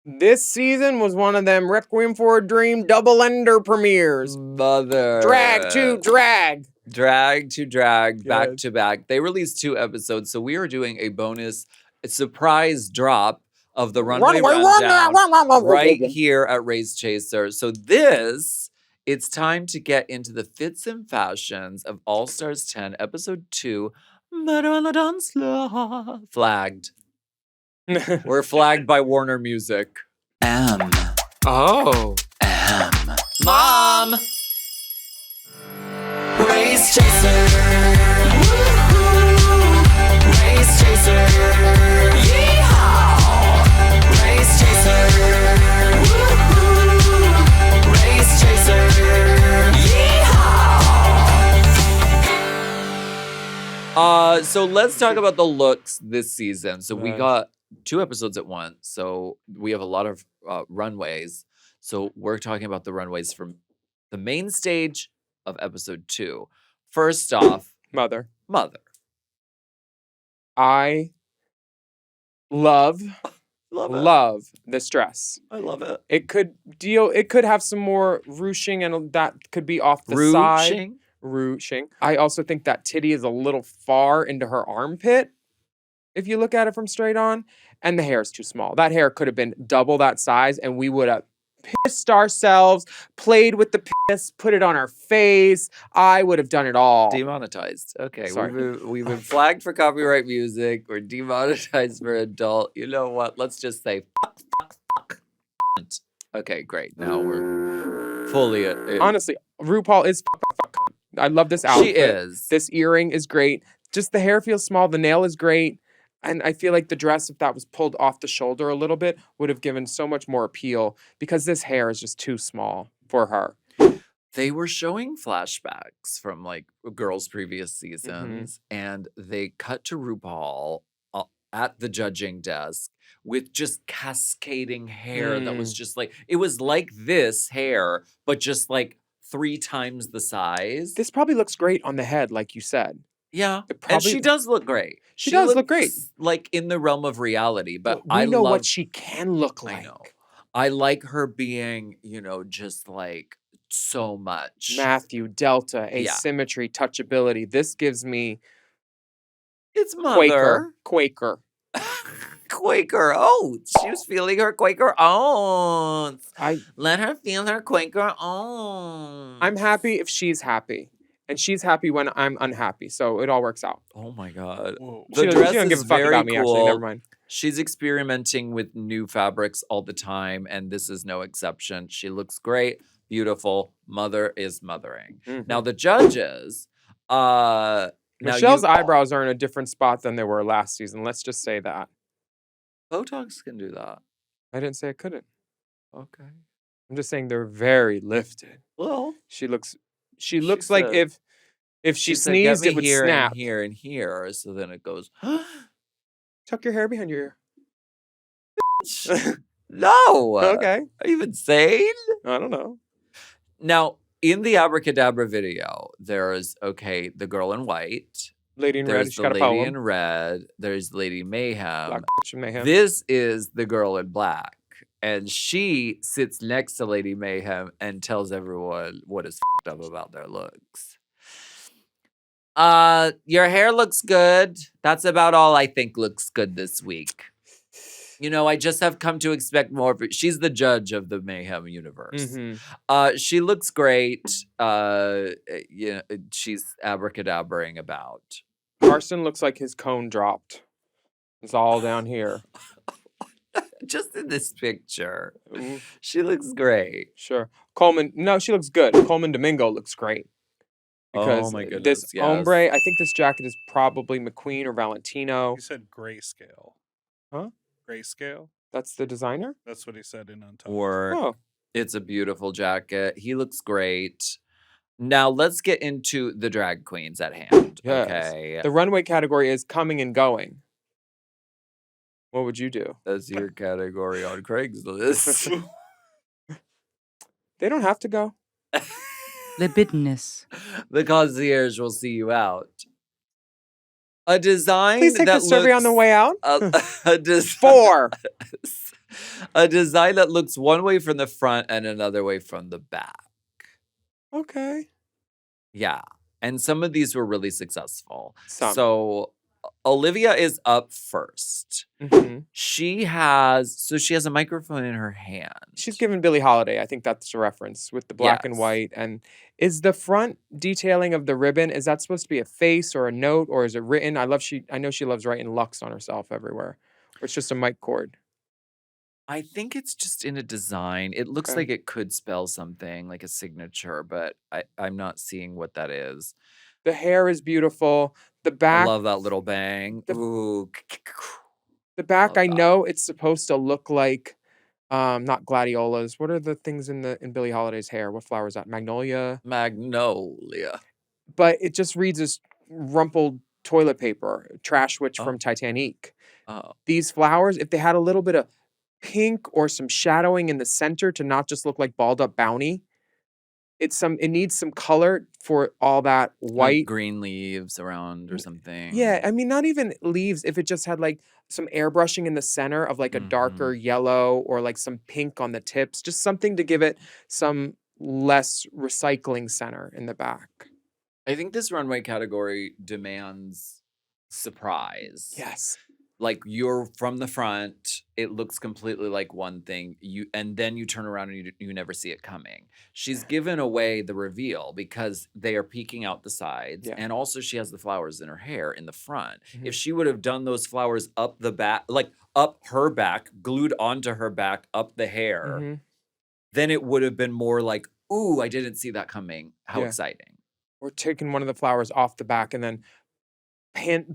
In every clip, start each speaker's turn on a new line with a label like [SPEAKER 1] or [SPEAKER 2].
[SPEAKER 1] This season was one of them Requiem for a Dream double ender premieres.
[SPEAKER 2] Mother.
[SPEAKER 1] Drag to drag.
[SPEAKER 2] Drag to drag, back
[SPEAKER 1] Yes.
[SPEAKER 2] to back. They released 2 episodes, so we are doing a surprise drop of the Runway Rundown right here at Race Chaser. So it's time to get into the fits and fashions of All Stars 10, Episode 2, Murder on the Dance Floor. Flagged. We're flagged by Warner Music.
[SPEAKER 1] Oh.
[SPEAKER 2] Mom!
[SPEAKER 3] Race Chaser. Woo-hoo. Race Chaser. Yeehaw. Race Chaser. Woo-hoo. Race Chaser. Yeehaw.
[SPEAKER 2] So let's talk about the looks this season. So we got 2 episodes at once. So we have a lot of runways. So we're talking about the runways from the main stage of episode 2. First off,
[SPEAKER 1] Mother.
[SPEAKER 2] I
[SPEAKER 1] love this dress.
[SPEAKER 2] I love it.
[SPEAKER 1] It could have some more ruching, and that could be off the side. Ruching. I also think that titty is a little far into her armpit if you look at it from straight on, and the hair is too small. That hair could have been double that size, and we would have pissed ourselves, played with the piss, put it on our face. I would have done it all.
[SPEAKER 2] Demonetized. Okay,
[SPEAKER 1] Sorry.
[SPEAKER 2] we've been flagged for copyright music. We're demonetized for adult. You know what? Let's just say fuck. Okay, great. Now we're fully...
[SPEAKER 1] Honestly, RuPaul is fuck. I love this outfit.
[SPEAKER 2] She is.
[SPEAKER 1] This earring is great. Just the hair feels small. The nail is great. And I feel like the dress, if that was pulled off the shoulder a little bit, would have given so much more appeal because this hair is just too small for her.
[SPEAKER 2] They were showing flashbacks from like girls' previous seasons, and they cut to RuPaul at the judging desk with just cascading hair that was just like, it was like this hair, but just like 3 times the size.
[SPEAKER 1] This probably looks great on the head, like you said.
[SPEAKER 2] Yeah, and she does look great.
[SPEAKER 1] She does look great.
[SPEAKER 2] Like in the realm of reality, but
[SPEAKER 1] we know what she can look like.
[SPEAKER 2] I know. I like her being, just like so much.
[SPEAKER 1] Matthew, Delta, asymmetry, touchability. This gives me...
[SPEAKER 2] It's Mother.
[SPEAKER 1] Quaker.
[SPEAKER 2] Quaker oats. She was feeling her Quaker oats. Let her feel her Quaker oats.
[SPEAKER 1] I'm happy if she's happy. And she's happy when I'm unhappy. So it all works out.
[SPEAKER 2] Oh my God.
[SPEAKER 1] The dress she don't give a fuck about me, actually. Never mind.
[SPEAKER 2] She's experimenting with new fabrics all the time, and this is no exception. She looks great, beautiful. Mother is mothering. Now the judges...
[SPEAKER 1] Michelle's eyebrows are in a different spot than they were last season. Let's just say that.
[SPEAKER 2] Botox can do that.
[SPEAKER 1] I didn't say it couldn't.
[SPEAKER 2] Okay.
[SPEAKER 1] I'm just saying they're very lifted.
[SPEAKER 2] Well,
[SPEAKER 1] she looks like if she sneezed, it would
[SPEAKER 2] here
[SPEAKER 1] snap.
[SPEAKER 2] And here and here, so then it goes.
[SPEAKER 1] Tuck your hair behind your
[SPEAKER 2] ear. No.
[SPEAKER 1] Okay.
[SPEAKER 2] Are you insane?
[SPEAKER 1] I don't know.
[SPEAKER 2] Now, in the Abracadabra video, there's the girl in white.
[SPEAKER 1] Lady in
[SPEAKER 2] There's
[SPEAKER 1] red. She
[SPEAKER 2] the
[SPEAKER 1] got a
[SPEAKER 2] lady
[SPEAKER 1] poem.
[SPEAKER 2] in red. There's Lady Mayhem.
[SPEAKER 1] Black Mayhem.
[SPEAKER 2] This is the girl in black. And she sits next to Lady Mayhem and tells everyone what is f***ed up about their looks. Your hair looks good. That's about all I think looks good this week. I just have come to expect more of it. She's the judge of the Mayhem universe. She looks great. She's abracadabraing about.
[SPEAKER 1] Carson looks like his cone dropped. It's all down here.
[SPEAKER 2] Just in this picture. She looks great.
[SPEAKER 1] Sure. Coleman, no, she looks good. Coleman Domingo looks great. Because
[SPEAKER 2] oh my goodness,
[SPEAKER 1] this ombre, I think this jacket is probably McQueen or Valentino.
[SPEAKER 4] You said grayscale.
[SPEAKER 1] Huh?
[SPEAKER 4] Grayscale?
[SPEAKER 1] That's the designer?
[SPEAKER 4] That's what he said in Untucked.
[SPEAKER 2] Or it's a beautiful jacket. He looks great. Now let's get into the drag queens at hand.
[SPEAKER 1] Yes.
[SPEAKER 2] Okay.
[SPEAKER 1] The runway category is coming and going. What would you do?
[SPEAKER 2] That's your category on Craigslist.
[SPEAKER 1] They don't have to go.
[SPEAKER 5] Libidinous.
[SPEAKER 2] The concierge will see you out. A design
[SPEAKER 1] Please take
[SPEAKER 2] that
[SPEAKER 1] the survey
[SPEAKER 2] looks,
[SPEAKER 1] on the way out.
[SPEAKER 2] a
[SPEAKER 1] 4.
[SPEAKER 2] A design that looks one way from the front and another way from the back.
[SPEAKER 1] Okay.
[SPEAKER 2] Yeah. And some of these were really successful.
[SPEAKER 1] Some.
[SPEAKER 2] So Olivia is up first.
[SPEAKER 1] Mm-hmm.
[SPEAKER 2] She has a microphone in her hand.
[SPEAKER 1] She's given Billie Holiday. I think that's a reference with the black and
[SPEAKER 2] Yes.
[SPEAKER 1] white. And is the front detailing of the ribbon, is that supposed to be a face or a note, or is it written? I know she loves writing Lux on herself everywhere. Or it's just a mic cord.
[SPEAKER 2] I think it's just in a design. It looks
[SPEAKER 1] Okay.
[SPEAKER 2] like it could spell something like a signature, but I'm not seeing what that is.
[SPEAKER 1] The hair is beautiful. The
[SPEAKER 2] I
[SPEAKER 1] back,
[SPEAKER 2] love that little bang.
[SPEAKER 1] the-
[SPEAKER 2] Ooh.
[SPEAKER 1] the back,
[SPEAKER 2] love
[SPEAKER 1] I
[SPEAKER 2] that.
[SPEAKER 1] know it's supposed to look like not gladiolas. What are the things in Billie Holiday's hair? What flower is that? Magnolia?
[SPEAKER 2] Magnolia.
[SPEAKER 1] But it just reads as rumpled toilet paper, trash witch
[SPEAKER 2] Oh.
[SPEAKER 1] from Titanic.
[SPEAKER 2] Oh.
[SPEAKER 1] These flowers, if they had a little bit of pink or some shadowing in the center to not just look like balled up bounty, it needs some color for all that
[SPEAKER 2] Like
[SPEAKER 1] white.
[SPEAKER 2] green leaves around or something.
[SPEAKER 1] Yeah, I mean, not even leaves. If it just had like some airbrushing in the center of like a darker yellow or like some pink on the tips, just something to give it some less recycling center in the back.
[SPEAKER 2] I think this runway category demands surprise.
[SPEAKER 1] Yes.
[SPEAKER 2] Like you're from the front, it looks completely like one thing. And then you turn around and you never see it coming. She's given away the reveal because they are peeking out the sides,
[SPEAKER 1] Yeah.
[SPEAKER 2] and also she has the flowers in her hair in the front.
[SPEAKER 1] Mhm.
[SPEAKER 2] If she would have done those flowers up the back, like up her back, glued onto her back, up the hair,
[SPEAKER 1] Mhm.
[SPEAKER 2] then it would have been more like, ooh, I didn't see that coming. How
[SPEAKER 1] Yeah.
[SPEAKER 2] exciting.
[SPEAKER 1] Or taking one of the flowers off the back and then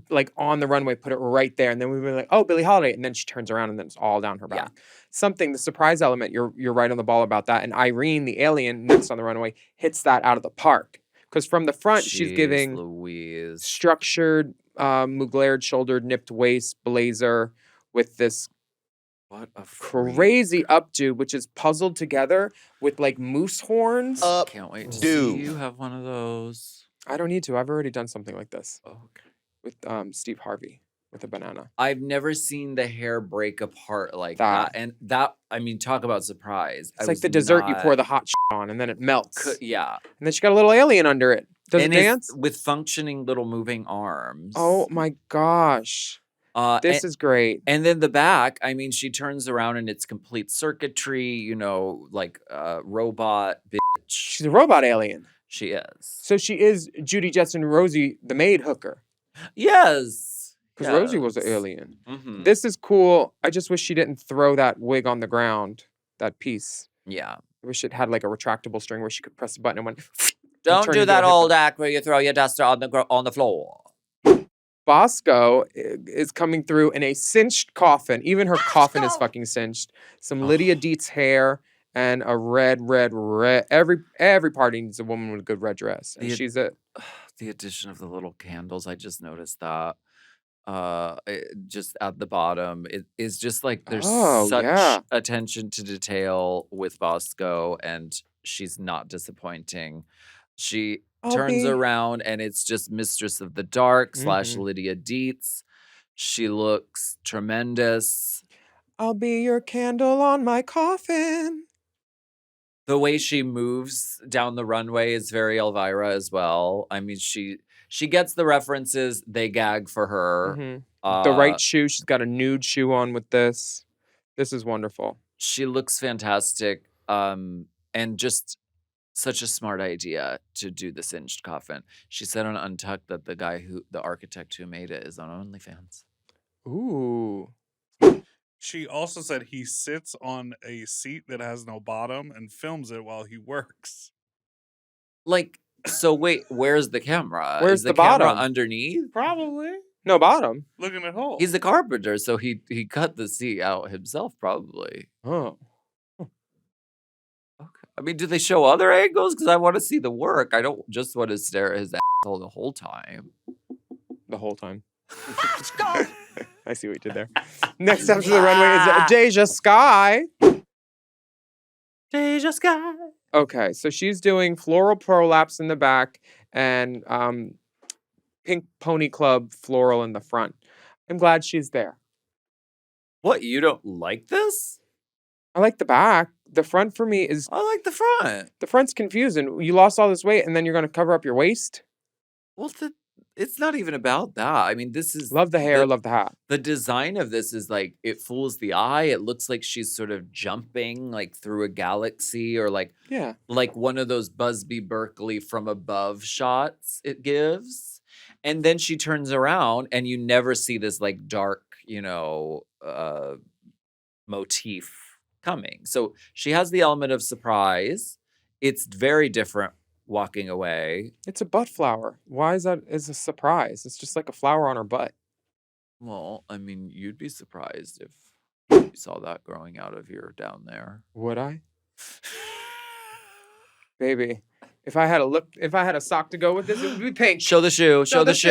[SPEAKER 1] like on the runway, put it right there, and then we'd be like, "Oh, Billie Holiday," and then she turns around and then it's all down her
[SPEAKER 2] Yeah.
[SPEAKER 1] back. Something, the surprise element. You're right on the ball about that. And Irene, the alien, next on the runway, hits that out of the park because from the front she's
[SPEAKER 2] Jeez
[SPEAKER 1] giving
[SPEAKER 2] Louise.
[SPEAKER 1] structured, muglared shouldered, nipped waist blazer with this
[SPEAKER 2] What a freak.
[SPEAKER 1] crazy updo, which is puzzled together with like moose horns.
[SPEAKER 2] Can't wait to
[SPEAKER 3] do.
[SPEAKER 2] see you have one of those.
[SPEAKER 1] I don't need to. I've already done something like this
[SPEAKER 2] Okay.
[SPEAKER 1] with Steve Harvey with a banana.
[SPEAKER 2] I've never seen the hair break apart like
[SPEAKER 1] That.
[SPEAKER 2] that. And that, I mean, talk about surprise.
[SPEAKER 1] It's like the dessert you pour the hot on and then it melts.
[SPEAKER 2] Yeah.
[SPEAKER 1] And then she got a little alien under it. Does
[SPEAKER 2] And
[SPEAKER 1] it
[SPEAKER 2] it's
[SPEAKER 1] dance?
[SPEAKER 2] with functioning little moving arms.
[SPEAKER 1] Oh my gosh. This is great.
[SPEAKER 2] And then the back, I mean, she turns around and it's complete circuitry, like robot bitch.
[SPEAKER 1] She's a robot alien.
[SPEAKER 2] She is.
[SPEAKER 1] So she is Judy Jetson Rosie, the maid hooker.
[SPEAKER 2] Yes.
[SPEAKER 1] Because Rosie was an alien.
[SPEAKER 2] Mm-hmm.
[SPEAKER 1] This is cool. I just wish she didn't throw that wig on the ground, that piece.
[SPEAKER 2] Yeah.
[SPEAKER 1] I wish it had like a retractable string where she could press the button and went.
[SPEAKER 2] Don't
[SPEAKER 1] turn
[SPEAKER 2] do
[SPEAKER 1] into
[SPEAKER 2] that
[SPEAKER 1] a hippo.
[SPEAKER 2] old act where you throw your duster on the floor.
[SPEAKER 1] Bosco is coming through in a cinched coffin. Even her coffin is fucking cinched. Some Lydia Dietz hair and a red. Every party needs a woman with a good red dress. And
[SPEAKER 2] The-
[SPEAKER 1] she's a
[SPEAKER 2] The addition of the little candles, I just noticed that. Just at the bottom, it is just like there's
[SPEAKER 1] Oh,
[SPEAKER 2] such
[SPEAKER 1] yeah.
[SPEAKER 2] attention to detail with Bosco, and she's not disappointing. She turns around and it's just Mistress of the Dark /
[SPEAKER 1] Mhm.
[SPEAKER 2] Lydia Dietz. She looks tremendous.
[SPEAKER 1] I'll be your candle on my coffin.
[SPEAKER 2] The way she moves down the runway is very Elvira as well. I mean, she gets the references. They gag for her.
[SPEAKER 1] Mhm. The right shoe. She's got a nude shoe on with this. This is wonderful.
[SPEAKER 2] She looks fantastic. And just such a smart idea to do the singed coffin. She said on Untucked that the architect who made it is on OnlyFans.
[SPEAKER 1] Ooh.
[SPEAKER 4] She also said he sits on a seat that has no bottom and films it while he works.
[SPEAKER 2] Like, so wait, where's the camera?
[SPEAKER 1] Where's
[SPEAKER 2] Is
[SPEAKER 1] the
[SPEAKER 2] camera
[SPEAKER 1] bottom?
[SPEAKER 4] Underneath? Probably.
[SPEAKER 1] No bottom.
[SPEAKER 4] Looking at hole.
[SPEAKER 2] He's a carpenter, so he cut the seat out himself, probably.
[SPEAKER 1] Oh.
[SPEAKER 2] Okay. I mean, do they show other angles? Because I want to see the work. I don't just want to stare at his asshole the whole time.
[SPEAKER 1] The whole time. Let's go. I see what you did there. Next up to the runway is Deja Sky.
[SPEAKER 2] Deja Sky.
[SPEAKER 1] Okay, so she's doing floral prolapse in the back and pink pony club floral in the front. I'm glad she's there.
[SPEAKER 2] What, you don't like this?
[SPEAKER 1] I like the back. The front for me is
[SPEAKER 2] I like the front.
[SPEAKER 1] the front's confusing. You lost all this weight and then you're gonna cover up your waist.
[SPEAKER 2] Well, it's not even about that. I mean, this is
[SPEAKER 1] Love the hair, love the hat.
[SPEAKER 2] the design of this is like it fools the eye. It looks like she's sort of jumping like through a galaxy or like
[SPEAKER 1] Yeah.
[SPEAKER 2] one of those Busby Berkeley from above shots it gives. And then she turns around and you never see this like dark, motif coming. So she has the element of surprise. It's very different walking away.
[SPEAKER 1] It's a butt flower. Why is that is a surprise? It's just like a flower on her butt.
[SPEAKER 2] Well, I mean, you'd be surprised if you saw that growing out of your down there.
[SPEAKER 1] Would I? Baby. If I had a sock to go with this, it would be pink.
[SPEAKER 2] Show the shoe. Show the shoe.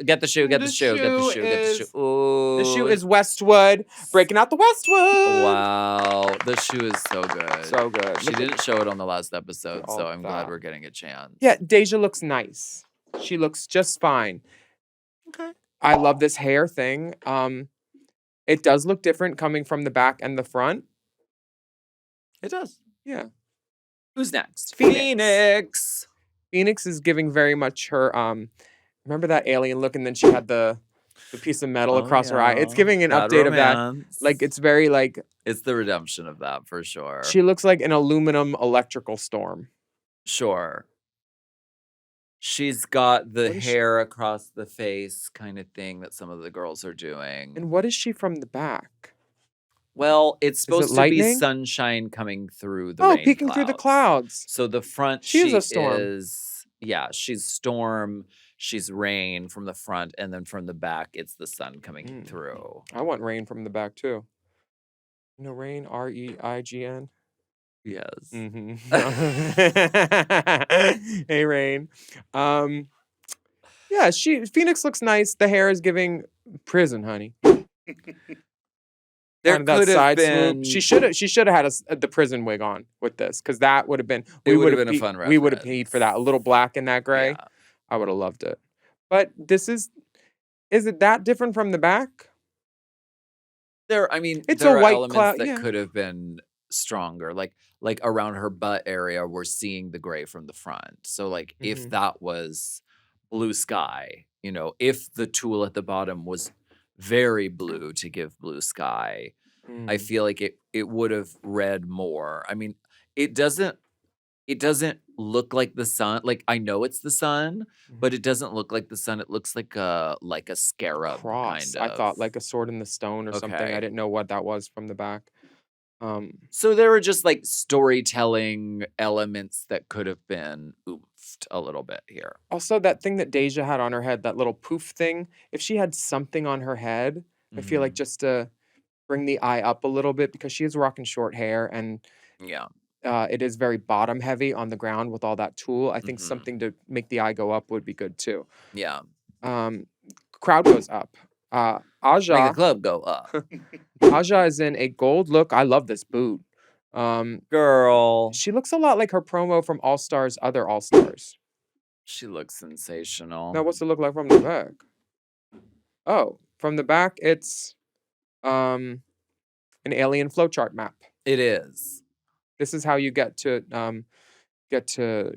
[SPEAKER 2] Get the shoe. Get the
[SPEAKER 1] The
[SPEAKER 2] shoe. Get the
[SPEAKER 1] shoe
[SPEAKER 2] shoe. Get the shoe.
[SPEAKER 1] is-
[SPEAKER 2] Ooh.
[SPEAKER 1] The shoe is Westwood. Breaking out the Westwood.
[SPEAKER 2] Wow. The shoe is so good.
[SPEAKER 1] So good.
[SPEAKER 2] She
[SPEAKER 1] Look at-
[SPEAKER 2] didn't show it on the last episode,
[SPEAKER 1] all
[SPEAKER 2] so I'm glad
[SPEAKER 1] that.
[SPEAKER 2] we're getting a chance.
[SPEAKER 1] Yeah, Deja looks nice. She looks just fine.
[SPEAKER 2] Okay.
[SPEAKER 1] I love this hair thing. It does look different coming from the back and the front.
[SPEAKER 2] It does.
[SPEAKER 1] Yeah.
[SPEAKER 2] Who's next?
[SPEAKER 1] Phoenix. Phoenix is giving very much her remember that alien look and then she had the piece of metal across her eye. It's giving an
[SPEAKER 2] Bad
[SPEAKER 1] update of that.
[SPEAKER 2] romance.
[SPEAKER 1] Like it's very like
[SPEAKER 2] It's the redemption of that for sure.
[SPEAKER 1] she looks like an aluminum electrical storm.
[SPEAKER 2] Sure. She's got the
[SPEAKER 1] What is she-
[SPEAKER 2] hair across the face kind of thing that some of the girls are doing.
[SPEAKER 1] And what is she from the back?
[SPEAKER 2] Well, it's supposed to be
[SPEAKER 1] lightning?
[SPEAKER 2] sunshine coming through the
[SPEAKER 1] Oh,
[SPEAKER 2] rain
[SPEAKER 1] peeking through the clouds.
[SPEAKER 2] So the front
[SPEAKER 1] She is
[SPEAKER 2] she
[SPEAKER 1] a storm.
[SPEAKER 2] is she's storm, she's rain from the front, and then from the back it's the sun coming
[SPEAKER 1] Mm.
[SPEAKER 2] through.
[SPEAKER 1] I want rain from the back too. You know, rain, REIGN.
[SPEAKER 2] Yes.
[SPEAKER 1] Mm-hmm. Hey, Rain. Yeah, Phoenix looks nice. The hair is giving prison, honey.
[SPEAKER 2] There
[SPEAKER 1] Kind of that
[SPEAKER 2] could have
[SPEAKER 1] side
[SPEAKER 2] been
[SPEAKER 1] swoop. She should have had the prison wig on with this because that would have been.
[SPEAKER 2] It would have been a fun
[SPEAKER 1] We would have
[SPEAKER 2] reference.
[SPEAKER 1] paid for that. A little black and that gray.
[SPEAKER 2] Yeah.
[SPEAKER 1] I would have loved it. But this is it that different from the back?
[SPEAKER 2] I mean,
[SPEAKER 1] It's
[SPEAKER 2] there
[SPEAKER 1] a
[SPEAKER 2] are
[SPEAKER 1] white
[SPEAKER 2] elements
[SPEAKER 1] cloud-
[SPEAKER 2] that
[SPEAKER 1] yeah.
[SPEAKER 2] could have been stronger, like around her butt area. We're seeing the gray from the front. So, like, if
[SPEAKER 1] Mhm.
[SPEAKER 2] that was blue sky, if the tulle at the bottom was very blue to give blue sky, I
[SPEAKER 1] Mm.
[SPEAKER 2] feel like it would have read more. I mean, it doesn't look like the sun. Like, I know it's the sun, but it doesn't look like the sun. It looks like a scarab
[SPEAKER 1] Cross.
[SPEAKER 2] kind of.
[SPEAKER 1] I thought like a sword in the stone or something.
[SPEAKER 2] Okay.
[SPEAKER 1] I didn't know what that was from the back.
[SPEAKER 2] So there were just like storytelling elements that could have been oofed a little bit here.
[SPEAKER 1] Also, that thing that Deja had on her head, that little poof thing. If she had something on her head, I feel like
[SPEAKER 2] Mhm.
[SPEAKER 1] just to bring the eye up a little bit because she is rocking short hair and
[SPEAKER 2] Yeah.
[SPEAKER 1] it is very bottom heavy on the ground with all that tulle. I think
[SPEAKER 2] Mhm.
[SPEAKER 1] something to make the eye go up would be good too.
[SPEAKER 2] Yeah.
[SPEAKER 1] Crowd goes up.
[SPEAKER 2] Make
[SPEAKER 1] Aja.
[SPEAKER 2] the club go up.
[SPEAKER 1] Aja is in a gold look. I love this boot.
[SPEAKER 2] Girl.
[SPEAKER 1] She looks a lot like her promo from All Stars, other All Stars.
[SPEAKER 2] She looks sensational.
[SPEAKER 1] Now, what's it look like from the back? Oh, from the back, it's an alien flowchart map.
[SPEAKER 2] It is.
[SPEAKER 1] This is how you get to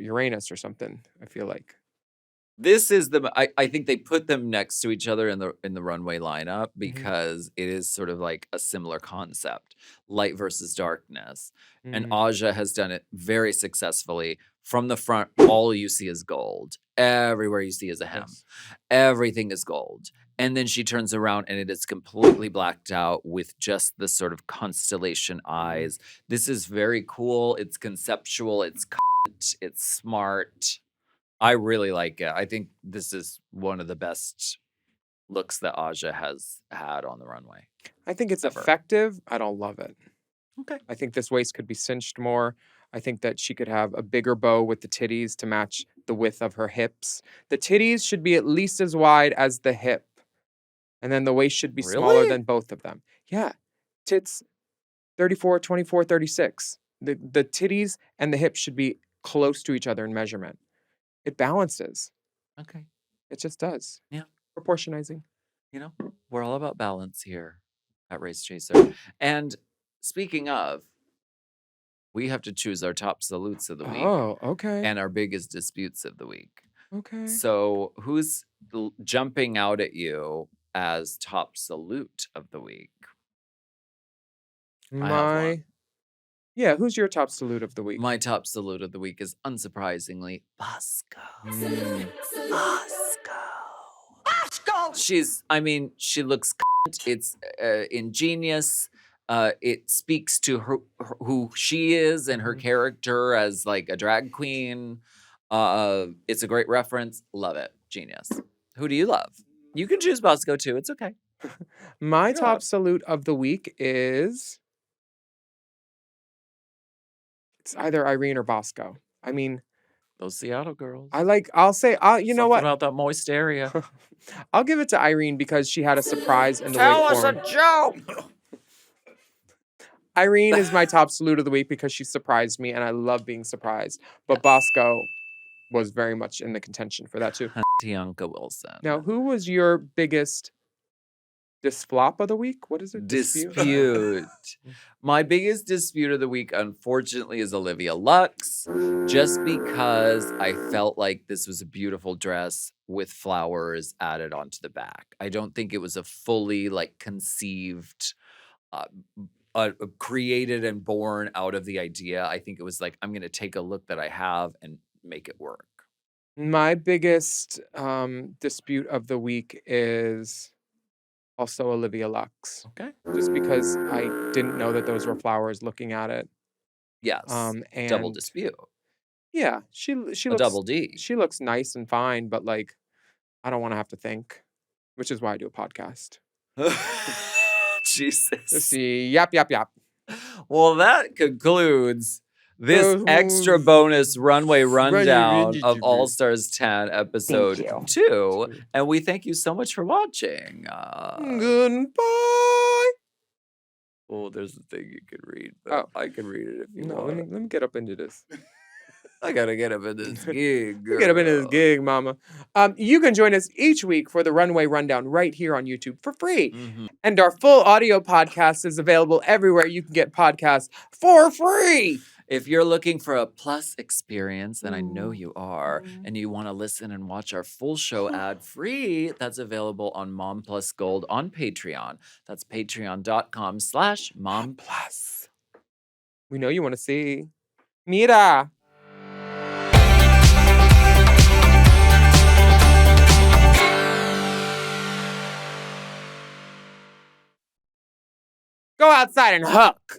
[SPEAKER 1] Uranus or something. I feel like.
[SPEAKER 2] This is I think they put them next to each other in the runway lineup
[SPEAKER 1] Mm-hmm.
[SPEAKER 2] because it is sort of like a similar concept, light versus darkness. And
[SPEAKER 1] Mhm.
[SPEAKER 2] Aja has done it very successfully. From the front, all you see is gold. Everywhere you see is a hem.
[SPEAKER 1] Yes.
[SPEAKER 2] Everything is gold. And then she turns around and it is completely blacked out with just the sort of constellation eyes. This is very cool. It's conceptual. It's it's smart. I really like it. I think this is one of the best looks that Aja has had on the runway.
[SPEAKER 1] I think it's
[SPEAKER 2] Ever.
[SPEAKER 1] effective. I don't love it.
[SPEAKER 2] Okay.
[SPEAKER 1] I think this waist could be cinched more. I think that she could have a bigger bow with the titties to match the width of her hips. The titties should be at least as wide as the hip. And then the waist should be smaller
[SPEAKER 2] Really?
[SPEAKER 1] than both of them. Yeah. Tits 34, 24, 36. The titties and the hips should be close to each other in measurement. It balances.
[SPEAKER 2] Okay.
[SPEAKER 1] It just does.
[SPEAKER 2] Yeah.
[SPEAKER 1] Proportionizing.
[SPEAKER 2] We're all about balance here at Race Chaser. And speaking of, We have to choose our top salutes of the week
[SPEAKER 1] Oh, okay.
[SPEAKER 2] and our biggest disputes of the week.
[SPEAKER 1] Okay.
[SPEAKER 2] So who's jumping out at you as top salute of the week? I have one.
[SPEAKER 1] Yeah, who's your top salute of the week?
[SPEAKER 2] My top salute of the week is unsurprisingly Bosco. Bosco. She looks it's ingenious. It speaks to who she is and her character as like a drag queen. It's a great reference. Love it. Genius. Who do you love? You can choose Bosco too. It's okay.
[SPEAKER 1] My top salute of the week is it's either Irene or Bosco. I mean,
[SPEAKER 2] those Seattle girls.
[SPEAKER 1] I'll say, you know
[SPEAKER 2] Something
[SPEAKER 1] what?
[SPEAKER 2] about that moist area.
[SPEAKER 1] I'll give it to Irene because she had a surprise in the
[SPEAKER 2] Tell
[SPEAKER 1] wait
[SPEAKER 2] us
[SPEAKER 1] for
[SPEAKER 2] a
[SPEAKER 1] her.
[SPEAKER 2] joke.
[SPEAKER 1] Irene is my top salute of the week because she surprised me and I love being surprised. But Bosco was very much in the contention for that too.
[SPEAKER 2] Tianka Wilson.
[SPEAKER 1] Now, who was your biggest disflop of the week? What is it?
[SPEAKER 2] Dispute. My biggest dispute of the week, unfortunately, is Olivia Lux, just because I felt like this was a beautiful dress with flowers added onto the back. I don't think it was a fully conceived, created and born out of the idea. I think it was like, I'm going to take a look that I have and make it work.
[SPEAKER 1] My biggest dispute of the week is also Olivia Lux.
[SPEAKER 2] Okay.
[SPEAKER 1] Just because I didn't know that those were flowers looking at it.
[SPEAKER 2] Yes.
[SPEAKER 1] And
[SPEAKER 2] double dispute.
[SPEAKER 1] Yeah, she looks
[SPEAKER 2] double D.
[SPEAKER 1] She looks nice and fine, but I don't want to have to think, which is why I do a podcast.
[SPEAKER 2] Jesus.
[SPEAKER 1] Let's see. Yap.
[SPEAKER 2] Well, that concludes this extra bonus runway rundown of All Stars 10 episode 2. And we thank you so much for watching.
[SPEAKER 1] Goodbye.
[SPEAKER 2] Oh, there's a thing you could read, but I can read it if you want.
[SPEAKER 1] Let me get up into this.
[SPEAKER 2] I gotta get up into this gig.
[SPEAKER 1] Get up into this gig, mama. You can join us each week for the Runway Rundown right here on YouTube for free.
[SPEAKER 2] Mm-hmm.
[SPEAKER 1] And our full audio podcast is available everywhere you can get podcasts for free.
[SPEAKER 2] If you're looking for a plus experience, and I know you are, and you want to listen and watch our full show ad-free, that's available on Mom Plus Gold on Patreon. That's patreon.com/MomPlus.
[SPEAKER 1] We know you want to see. Mira. Go outside and hook.